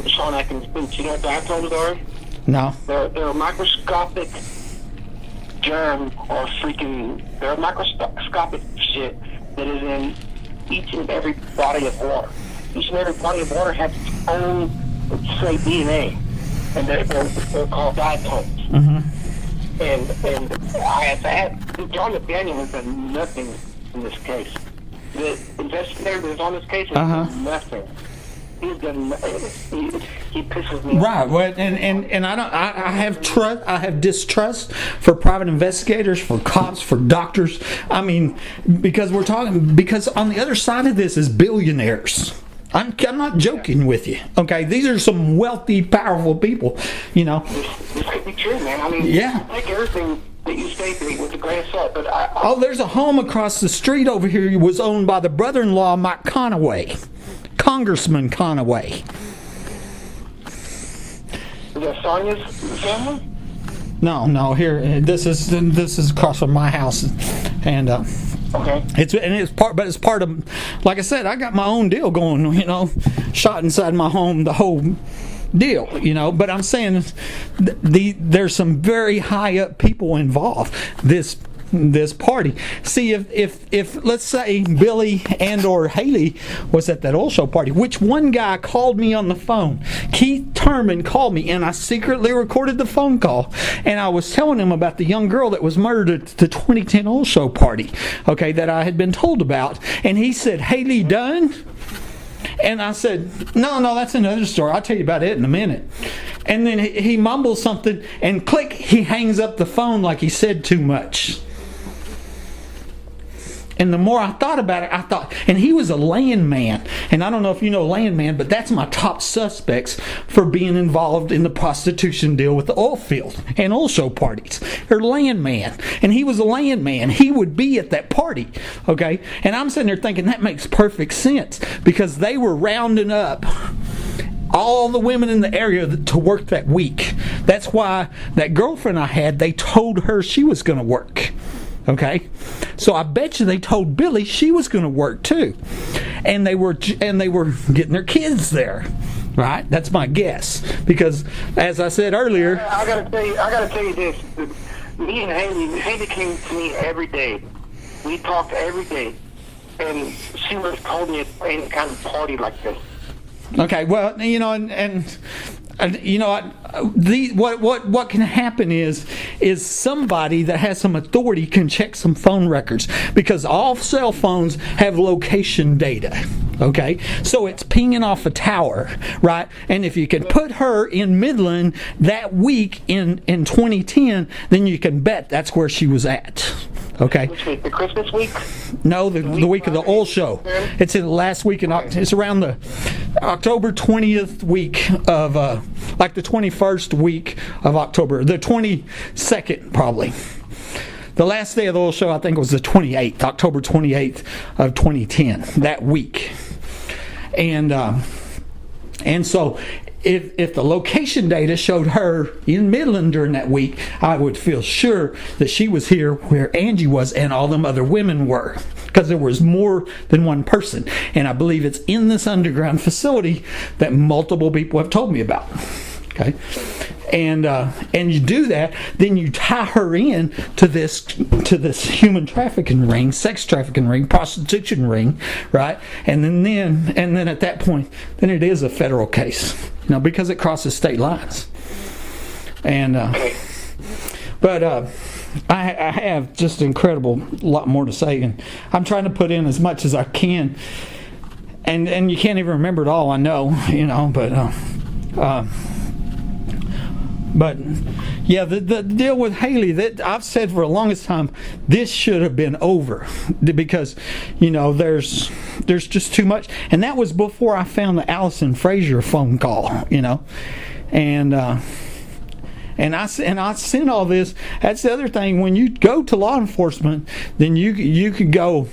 Sean Atkins' boots. You know what diatoms are? No. They're a microscopic germ, or they're microscopic shit that is in each and every body of water. Each and every body of water has its own, say, DNA, and they're called diatoms. Mm-hmm. And I have had John McDaniel has done nothing in this case. The investigator that's on this case has done nothing. He's done. He pisses me off. Right. Well, and I have distrust for private investigators, for cops, for doctors. I mean, because on the other side of this is billionaires. I'm not joking with you. Okay, these are some wealthy, powerful people. You know. This could be true, man. I mean, yeah. Take everything that you say to me with a grain of salt. But there's a home across the street over here. It was owned by the brother-in-law, Mike Conaway. Congressman Conaway. Is that Sonja's family? No. Here, this is across from my house, and okay. It's part of. Like I said, I got my own deal going. You know, shot inside my home, the whole deal. You know, but I'm saying there's some very high up people involved. This party. See, if let's say Billy and or Hailey was at that oil show party, which one guy called me on the phone, Keith Turman called me, and I secretly recorded the phone call, and I was telling him about the young girl that was murdered at the 2010 oil show party, okay, that I had been told about, and he said, Hailey Dunn? And I said, no, that's another story. I'll tell you about it in a minute. And then he mumbles something, and click, he hangs up the phone like he said too much. And the more I thought about it, and he was a landman. And I don't know if you know landman, but that's my top suspects for being involved in the prostitution deal with the oil field and oil show parties. They're landman. And he was a landman. He would be at that party. Okay? And I'm sitting there thinking that makes perfect sense, because they were rounding up all the women in the area to work that week. That's why that girlfriend I had, they told her she was going to work. Okay, so I bet you they told Billy she was going to work too, and they were getting their kids there, right? That's my guess, because as I said earlier, I gotta tell you this. Me and Hailey came to me every day. We talked every day, and she would have told me at any kind of party like this. Okay, well, you know, and you know, what can happen is somebody that has some authority can check some phone records, because all cell phones have location data. Okay, so it's pinging off a tower, right? And if you can put her in Midland that week in 2010, then you can bet that's where she was at. Okay. Which week? The Christmas week? No, the week of the oil show. It's in the last week it's around the October 20th week of like the 21st week of October, the 22nd probably. The last day of the oil show, I think, was the 28th, October 28th of 2010, that week. And so if the location data showed her in Midland during that week, I would feel sure that she was here where Angie was and all them other women were, because there was more than one person. And I believe it's in this underground facility that multiple people have told me about. Okay, and you do that, then you tie her in to this human trafficking ring, sex trafficking ring, prostitution ring, right? And then at that point, then it is a federal case, because it crosses state lines. And but I have just an incredible lot more to say, and I'm trying to put in as much as I can. And you can't even remember it all, I know, But yeah, the deal with Hailey, that I've said for the longest time, this should have been over, because there's just too much. And that was before I found the Allison Frazier phone call, and I sent all this. That's the other thing. When you go to law enforcement, then you could go.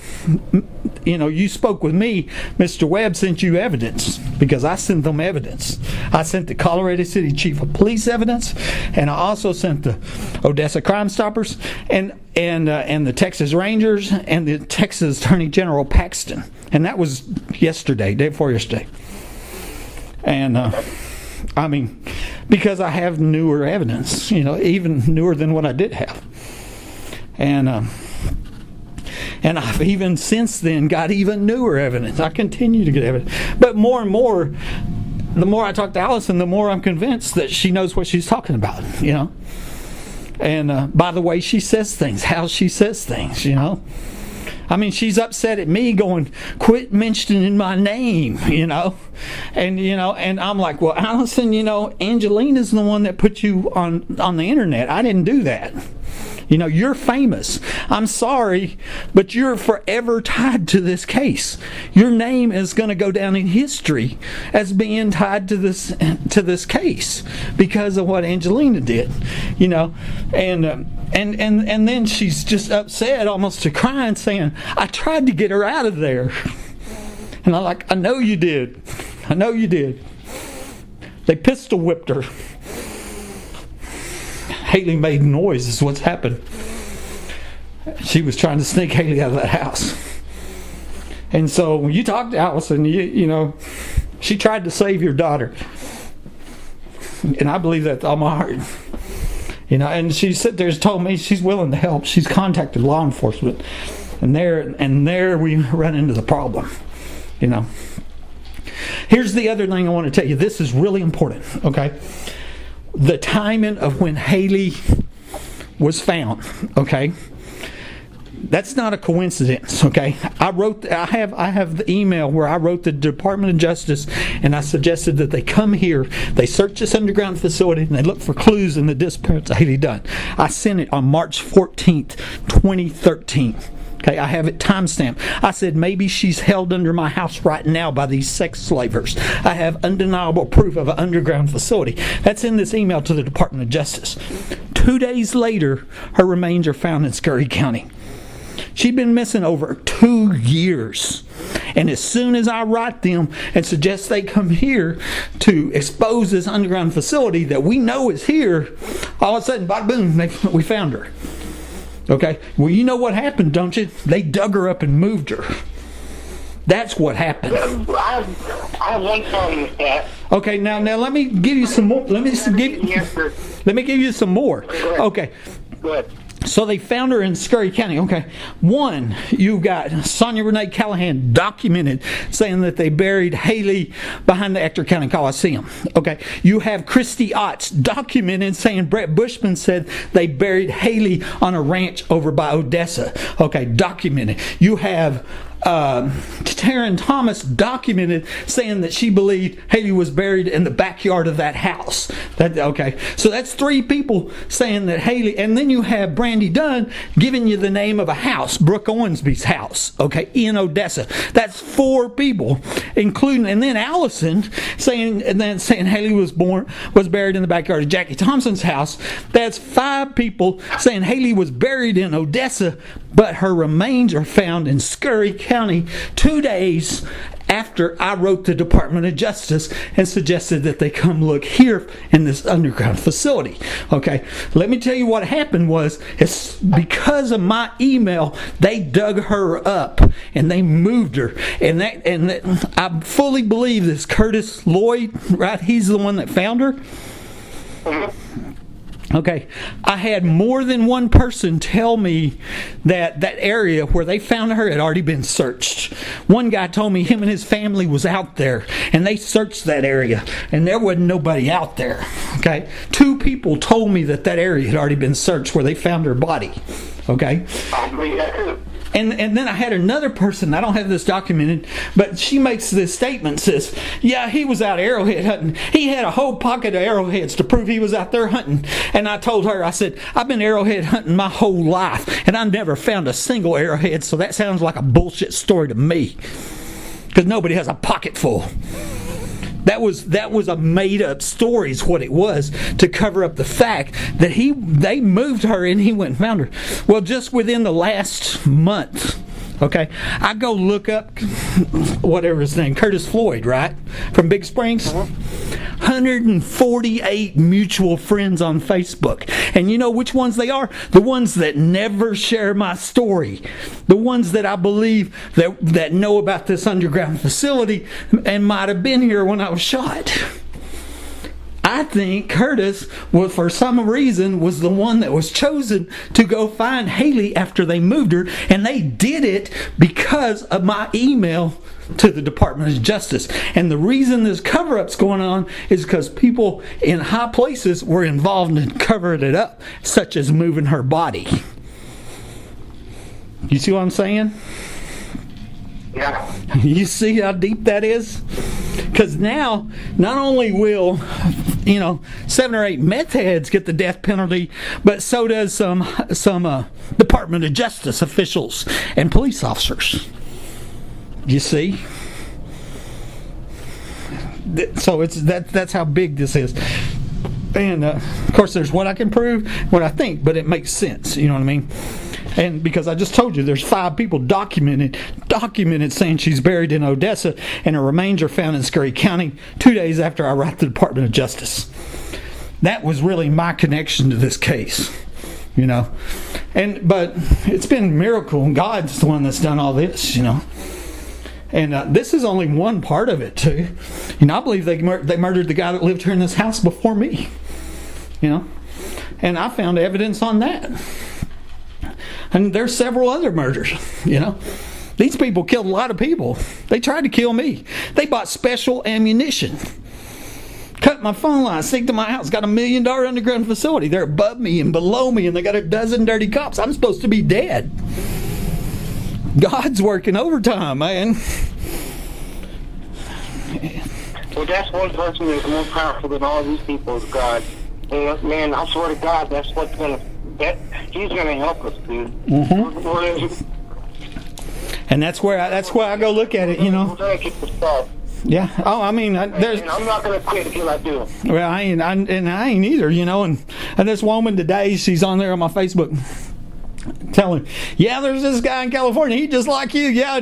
You spoke with me. Mr. Webb sent you evidence, because I sent them evidence. I sent the Colorado City Chief of Police evidence, and I also sent the Odessa Crime Stoppers and the Texas Rangers and the Texas Attorney General Paxton. And that was day before yesterday. And because I have newer evidence, even newer than what I did have. And I've even since then got even newer evidence. I continue to get evidence. But more and more, the more I talk to Allison, the more I'm convinced that she knows what she's talking about, And by the way she says things, how she says things, she's upset at me going, quit mentioning my name, And I'm like, well, Allison, Angelina's the one that put you on the internet. I didn't do that. You're famous. I'm sorry, but you're forever tied to this case. Your name is going to go down in history as being tied to this case because of what Angelina did. And then she's just upset, almost to crying, saying, I tried to get her out of there. And I'm like, I know you did. I know you did. They pistol whipped her. Hailey made noise is what's happened. She was trying to sneak Hailey out of that house. And so when you talk to Allison, she tried to save your daughter. And I believe that with all my heart. And she sat there and told me she's willing to help. She's contacted law enforcement. And there we run into the problem. Here's the other thing I want to tell you. This is really important, okay? The timing of when Hailey was found, okay? That's not a coincidence, okay? I have the email where I wrote the Department of Justice, and I suggested that they come here, they search this underground facility, and they look for clues in the disappearance of Hailey Dunn. I sent it on March 14th, 2013. Okay, I have it timestamped. I said, maybe she's held under my house right now by these sex slavers. I have undeniable proof of an underground facility. That's in this email to the Department of Justice. 2 days later, her remains are found in Scurry County. She'd been missing over 2 years. And as soon as I write them and suggest they come here to expose this underground facility that we know is here, all of a sudden, bada boom, we found her. Okay, well, you know what happened, don't you? They dug her up and moved her. That's what happened. I have one problem with that. Okay, now let me give you some more. Let me give you some more. Okay. Good. So they found her in Scurry County. Okay. One, you've got Sonja Renee Callahan documented saying that they buried Hailey behind the Ector County Coliseum. Okay. You have Christy Otts documented saying Brett Bushman said they buried Hailey on a ranch over by Odessa. Okay. Documented. You have Taryn Thomas documented saying that she believed Hailey was buried in the backyard of that house. Okay, so that's 3 people saying that Hailey, and then you have Brandy Dunn giving you the name of a house, Brooke Owensby's house, okay, in Odessa. That's 4 people, including, and then Allison saying Hailey was buried in the backyard of Jackie Thompson's house. That's 5 people saying Hailey was buried in Odessa But her remains are found in Scurry County 2 days after I wrote the Department of Justice and suggested that they come look here in this underground facility. Okay, let me tell you what happened was, it's because of my email, they dug her up and they moved her. And I fully believe this Curtis Lloyd, right? He's the one that found her. Okay, I had more than one person tell me that that area where they found her had already been searched. One guy told me him and his family was out there and they searched that area and there wasn't nobody out there. Okay, 2 people told me that that area had already been searched where they found her body. Okay. And then I had another person, I don't have this documented, but she makes this statement, says, yeah, he was out arrowhead hunting. He had a whole pocket of arrowheads to prove he was out there hunting. And I told her, I said, I've been arrowhead hunting my whole life, and I never found a single arrowhead, so that sounds like a bullshit story to me. Because nobody has a pocket full. That was a made-up story is what it was, to cover up the fact that they moved her and he went and found her. Well, just within the last month, okay, I go look up whatever his name, Curtis Floyd, right, from Big Springs. 148 mutual friends on Facebook. And you know which ones they are? The ones that never share my story. The ones that I believe that know about this underground facility and might have been here when I was shot. I think Curtis, for some reason, was the one that was chosen to go find Hailey after they moved her, and they did it because of my email to the Department of Justice. And the reason this cover-up's going on is because people in high places were involved in covering it up, such as moving her body. You see what I'm saying? Yeah. You see how deep that is? Because now, not only will 7 or 8 meth heads get the death penalty, but so does some Department of Justice officials and police officers. You see? So that's how big this is. And of course, there's what I can prove, what I think, but it makes sense. You know what I mean? And because I just told you, there's 5 people documented saying she's buried in Odessa, and her remains are found in Scurry County 2 days after I write the Department of Justice. That was really my connection to this case, but it's been a miracle, and God's the one that's done all this, And this is only one part of it too. I believe they murdered the guy that lived here in this house before me. And I found evidence on that. And there's several other murders, These people killed a lot of people. They tried to kill me. They bought special ammunition. Cut my phone line, sneaked to my house, got $1 million underground facility. They're above me and below me, and they got a dozen dirty cops. I'm supposed to be dead. God's working overtime, man. Well, that's one person that's more powerful than all these people is God. And man, I swear to God, He's gonna help us, dude. Mm-hmm. And that's where I go look at it, We're gonna get the stuff. Yeah. Oh, I mean, there's. And I'm not gonna quit until I do. Well, I ain't either, And this woman today, she's on there on my Facebook, telling, yeah, there's this guy in California, he just like you, yeah,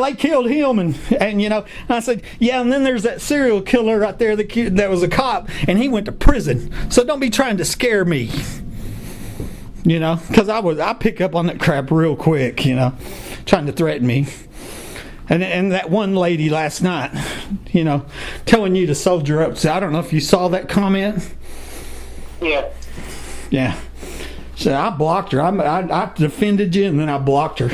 they killed him, and I said, yeah, and then there's that serial killer right there that was a cop, and he went to prison. So don't be trying to scare me, because I pick up on that crap real quick, trying to threaten me. And that one lady last night, telling you to soldier up. So I don't know if you saw that comment. Yeah. So I blocked her. I defended you, and then I blocked her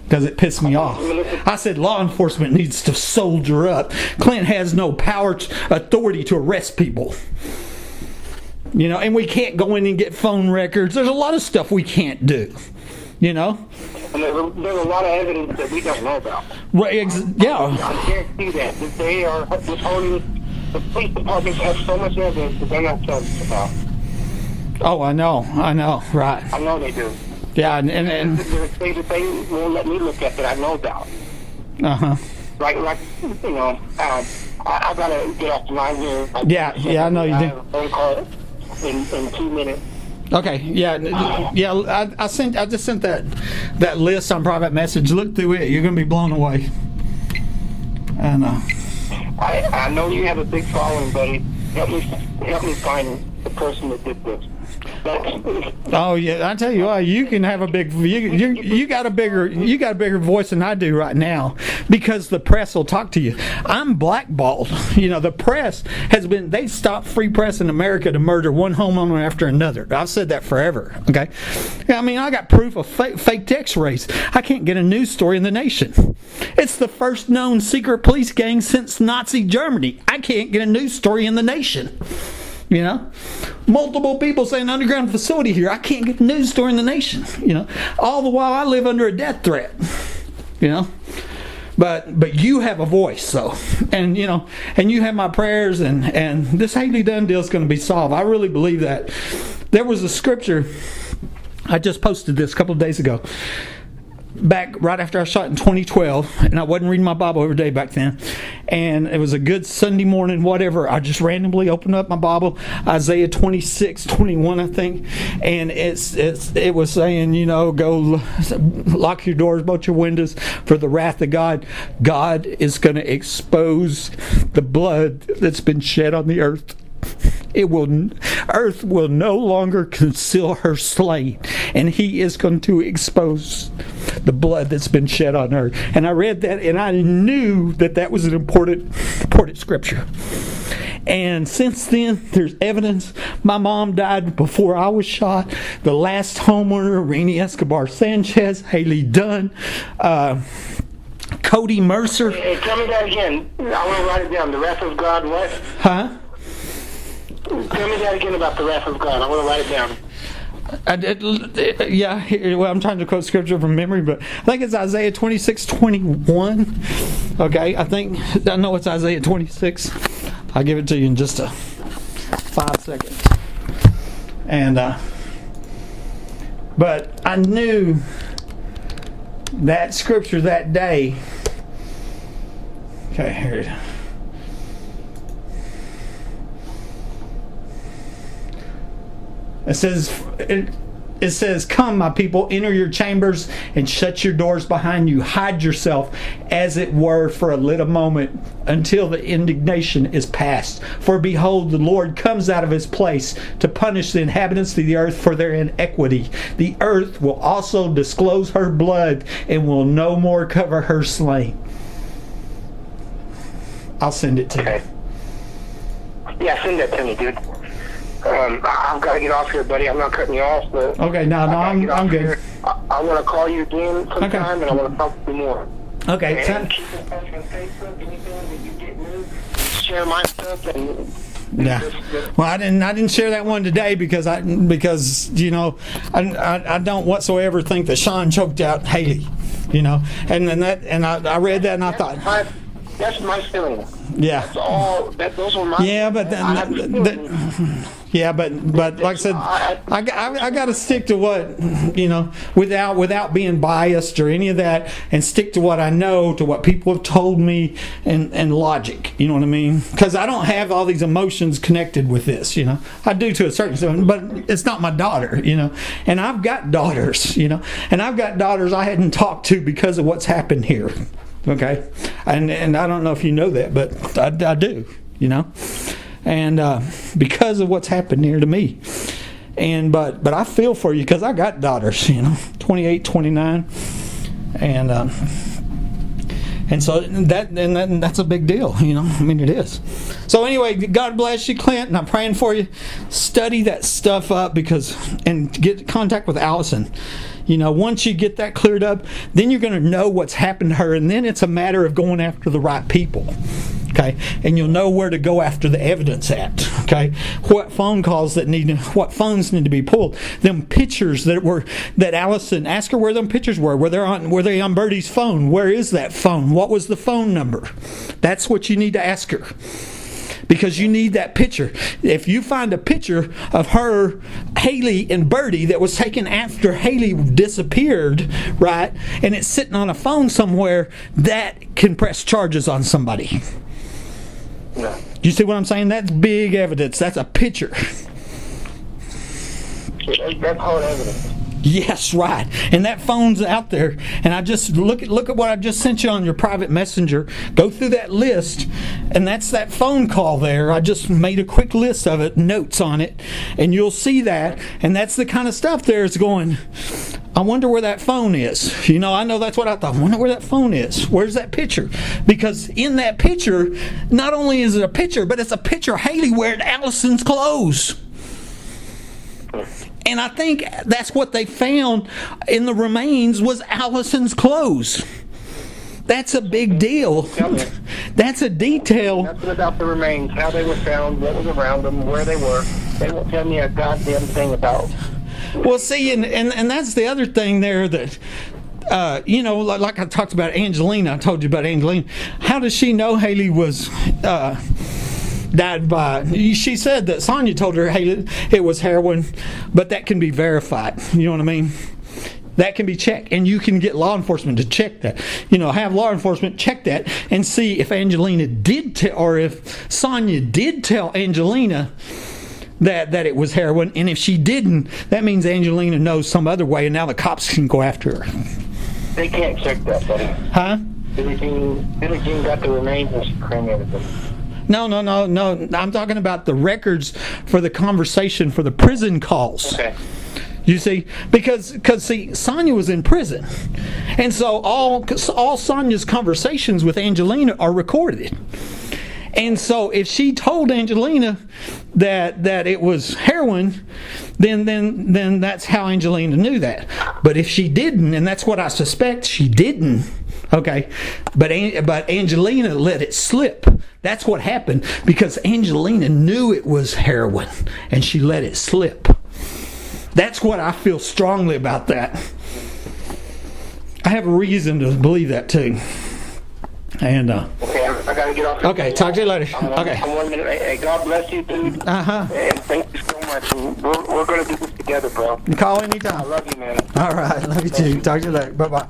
because it pissed me off. I said law enforcement needs to soldier up. Clint has no authority to arrest people. And we can't go in and get phone records. There's a lot of stuff we can't do. And there's a lot of evidence that we don't know about. Right? Yeah. I guarantee that they are withholding. The police departments have so much evidence that they're not telling us about. Oh, I know, right. I know they do. Yeah, and there's things that they won't let me look at that I know about. Uh-huh. Like I gotta get off the line here. Yeah, I know you do. I have a phone call in 2 minutes. Okay, yeah. I just sent that list on private message. Look through it. You're going to be blown away. And I know you have a big following, buddy. Help me find the person that did this. Oh yeah, I tell you what, you can have a big you got a bigger voice than I do right now, because the press will talk to you. I'm blackballed. The press they stopped free press in America to murder one homeowner after another. I've said that forever. Okay, I mean, I got proof of faked X-rays. I can't get a news story in the nation. It's the first known secret police gang since Nazi Germany. I can't get a news story in the nation. Multiple people saying underground facility here. I can't get the news story in the nation. All the while I live under a death threat. But you have a voice, though, and you have my prayers, and this Hailey Dunn deal is going to be solved. I really believe that. There was a scripture. I just posted this a couple of days ago. Back right after I shot in 2012, and I wasn't reading my Bible every day back then, and it was a good Sunday morning, whatever. I just randomly opened up my Bible, Isaiah 26:21, I think, and it was saying, go lock your doors, bolt your windows, for the wrath of God. God is going to expose the blood that's been shed on the earth. Earth will no longer conceal her slain, and He is going to expose the blood that's been shed on earth. And I read that, and I knew that was an important scripture. And since then, there's evidence. My mom died before I was shot. The last homeowner, Rainey Escobar Sanchez, Hailey Dunn, Cody Mercer. Hey, tell me that again. I want to write it down. The wrath of God, what? Huh? Tell me that again about the wrath of God. I want to write it down. I'm trying to quote scripture from memory, but I think it's Isaiah 26:21. Okay, I know it's Isaiah 26. I'll give it to you in just 5 seconds. And but I knew that scripture that day. Okay, here it is. It says, "Come, my people, enter your chambers and shut your doors behind you. Hide yourself, as it were, for a little moment, until the indignation is past. For behold, the Lord comes out of His place to punish the inhabitants of the earth for their iniquity. The earth will also disclose her blood and will no more cover her slain." I'll send it to you. Yeah, send that to me, dude. I've got to get off here, buddy. I'm not cutting you off, but okay, I'm good. I want to call you again sometime, and I want to talk to you more. Okay. And keep in touch on Facebook. Anything that you get new, share my stuff. And yeah. Well, I didn't share that one today because I don't whatsoever think that Sean choked out Hailey, and I read that and I thought that's my feeling. Yeah. That's all. Those were my. Yeah, but but like I said, I got to stick to what without being biased or any of that, and stick to what I know, to what people have told me, and logic. You know what I mean? Because I don't have all these emotions connected with this. I do to a certain extent, but it's not my daughter. And I've got daughters. And I've got daughters I hadn't talked to because of what's happened here. Okay, and I don't know if you know that, but I do, and because of what's happened here to me, and but I feel for you because I got daughters, 28, 29, and so that's a big deal, I mean, it is. So anyway, God bless you, Clint, and I'm praying for you. Study that stuff up and get in contact with Allison. Once you get that cleared up, then you're going to know what's happened to her, and then it's a matter of going after the right people. Okay, and you'll know where to go after the evidence at. Okay, what phones need to be pulled. Them pictures that Allison, ask her where them pictures were. Were they on Birdie's phone? Where is that phone? What was the phone number? That's what you need to ask her. Because you need that picture. If you find a picture of her, Hailey, and Birdie that was taken after Hailey disappeared, right, and it's sitting on a phone somewhere, that can press charges on somebody. Yeah. You see what I'm saying? That's big evidence. That's a picture. That's hard evidence. Yes, right. And that phone's out there. And I just look at what I just sent you on your private messenger. Go through that list, and that's that phone call there. I just made a quick list of it, notes on it, and you'll see that. And that's the kind of stuff there is going, I wonder where that phone is. You know, I know that's what I thought. I wonder where that phone is. Where's that picture? Because in that picture, not only is it a picture, but it's a picture of Hailey wearing Allison's clothes. And I think that's what they found in the remains was Allison's clothes. That's a big deal. That's a detail. Nothing about the remains, how they were found, what was around them, where they were. They won't tell me a goddamn thing about. Well, see, and that's the other thing there that, you know, like I talked about Angelina. I told you about Angelina. How does she know Hailey was died by? She said that Sonja told her, hey, it was heroin, but that can be verified. You know what I mean? That can be checked, and you can get law enforcement to check that. You know, have law enforcement check that and see if Angelina did tell, or if Sonja did tell Angelina that it was heroin, and if she didn't, that means Angelina knows some other way, and now the cops can go after her. They can't check that, buddy. Huh? Billie Jean got the remains and she cremated them. No. I'm talking about the records for the conversation for the prison calls. Okay. You see, because see, Sonja was in prison, and so all Sonja's conversations with Angelina are recorded. And so if she told Angelina that it was heroin, then that's how Angelina knew that. But if she didn't, and that's what I suspect, she didn't. Okay, but Angelina let it slip. That's what happened, because Angelina knew it was heroin, and she let it slip. That's what I feel strongly about that. I have a reason to believe that too. And okay, I gotta get off. Okay, talk to you later. Okay. I'm 1 minute. Hey, God bless you, dude. And thank you so much. And we're gonna do this together, bro. Call anytime. I love you, man. All right, love you too. Talk to you later. Bye bye.